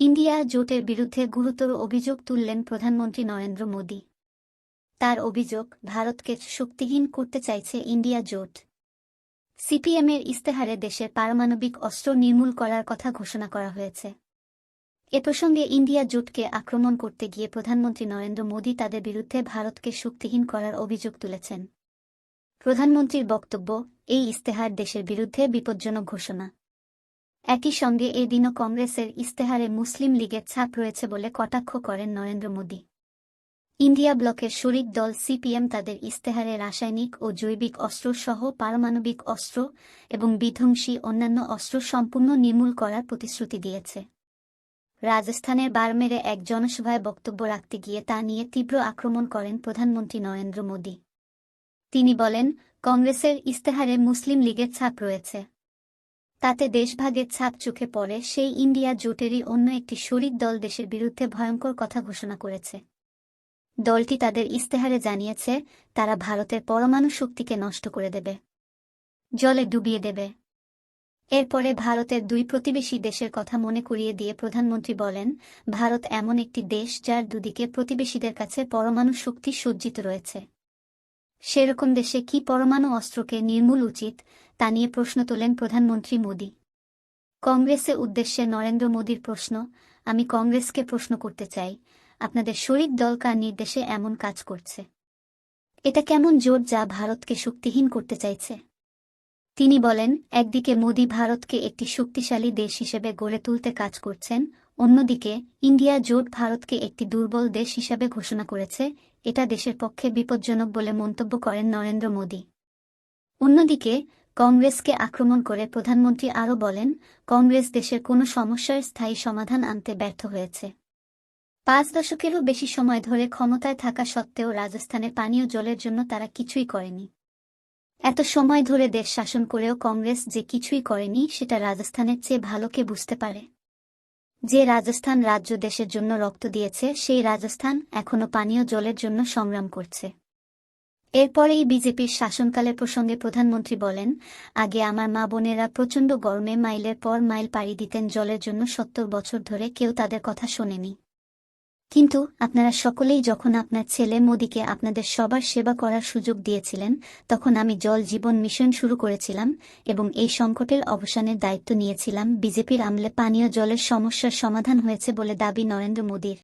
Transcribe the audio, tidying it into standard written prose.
India জোটের বিরুদ্ধে গুরুতর অভিযোগ তুললেন প্রধানমন্ত্রী নরেন্দ্র মোদি। তার অভিযোগ, ভারতকে শক্তিহীন করতে চাইছে ইন্ডিয়া জোট। সিপিএমের ইস্তেহারে দেশের পারমাণবিক অস্ত্র নির্মূল করার কথা ঘোষণা করা হয়েছে। এ প্রসঙ্গে ইন্ডিয়া জোটকে আক্রমণ করতে গিয়ে প্রধানমন্ত্রী নরেন্দ্র মোদি তাদের বিরুদ্ধে ভারতকে শক্তিহীন করার অভিযোগ তুলেছেন। প্রধানমন্ত্রীর বক্তব্য, এই ইস্তেহার দেশের বিরুদ্ধে বিপজ্জনক ঘোষণা। একই সঙ্গে এদিনও কংগ্রেসের ইস্তেহারে মুসলিম লীগের ছাপ রয়েছে বলে কটাক্ষ করেন নরেন্দ্র মোদি। ইন্ডিয়া ব্লকের শরিক দল সিপিএম তাদের ইস্তেহারে রাসায়নিক ও জৈবিক অস্ত্র সহ পারমাণবিক অস্ত্র এবং বিধ্বংসী অন্যান্য অস্ত্র সম্পূর্ণ নির্মূল করার প্রতিশ্রুতি দিয়েছে। রাজস্থানের বারমেরে এক জনসভায় বক্তব্য রাখতে গিয়ে তা নিয়ে তীব্র আক্রমণ করেন প্রধানমন্ত্রী নরেন্দ্র মোদি। তিনি বলেন, কংগ্রেসের ইস্তেহারে মুসলিম লীগের ছাপ রয়েছে। তাতে দেশভাগের ছাপ চোখে পড়ে। সেই ইন্ডিয়া জোটেরই অন্য একটি শরিক দল দেশের বিরুদ্ধে ভয়ঙ্কর কথা ঘোষণা করেছে। দলটি তাদের ইস্তেহারে জানিয়েছে, তারা ভারতের পরমাণু শক্তিকে নষ্ট করে দেবে, জলে ডুবিয়ে দেবে। এরপরে ভারতের দুই প্রতিবেশী দেশের কথা মনে করিয়ে দিয়ে প্রধানমন্ত্রী বলেন, ভারত এমন একটি দেশ যার দুদিকে প্রতিবেশীদের কাছে পরমাণু শক্তি সজ্জিত রয়েছে। সেরকম দেশে কি পরমাণু অস্ত্রকে নির্মূল উচিত, তা নিয়ে প্রশ্ন তোলেন প্রধানমন্ত্রী মোদি। কংগ্রেসের উদ্দেশ্যে নরেন্দ্র মোদির প্রশ্ন, আমি কংগ্রেসকে প্রশ্ন করতে চাই, আপনাদের শরিক দল কার নির্দেশে এমন কাজ করছে? এটা কেমন জোট যা ভারতকে শক্তিহীন করতে চাইছে? তিনি বলেন, একদিকে মোদি ভারতকে একটি শক্তিশালী দেশ হিসেবে গড়ে তুলতে কাজ করছেন, অন্যদিকে ইন্ডিয়া জোট ভারতকে একটি দুর্বল দেশ হিসাবে ঘোষণা করেছে। এটা দেশের পক্ষে বিপজ্জনক বলে মন্তব্য করেন নরেন্দ্র মোদি। অন্যদিকে কংগ্রেসকে আক্রমণ করে প্রধানমন্ত্রী আরও বলেন, কংগ্রেস দেশের কোনো সমস্যার স্থায়ী সমাধান আনতে ব্যর্থ হয়েছে। 5 দশকেরও বেশি সময় ধরে ক্ষমতায় থাকা সত্ত্বেও রাজস্থানে পানীয় জলের জন্য তারা কিছুই করেনি। এত সময় ধরে দেশ শাসন করেও কংগ্রেস যে কিছুই করেনি সেটা রাজস্থানের চেয়ে ভালো কে বুঝতে পারে? যে রাজস্থান রাজ্য দেশের জন্য রক্ত দিয়েছে, সেই রাজস্থান এখনও পানীয় জলের জন্য সংগ্রাম করছে। এরপরেই বিজেপির শাসনকালের প্রসঙ্গে প্রধানমন্ত্রী বলেন, আগে আমার মা বোনেরা প্রচণ্ড গরমে মাইলের পর মাইল পাড়ি দিতেন জলের জন্য, 70 বছর ধরে কেউ তাদের কথা শোনেনি। কিন্তু আপনারা সকলেই যখন আপনার ছেলে মোদিকে আপনাদের সবার সেবা করার সুযোগ দিয়েছিলেন, তখন আমি জল জীবন মিশন শুরু করেছিলাম এবং এই সংকটের অবসানের দায়িত্ব নিয়েছিলাম। বিজেপির আমলে পানীয় জলের সমস্যার সমাধান হয়েছে বলে দাবি নরেন্দ্র মোদির।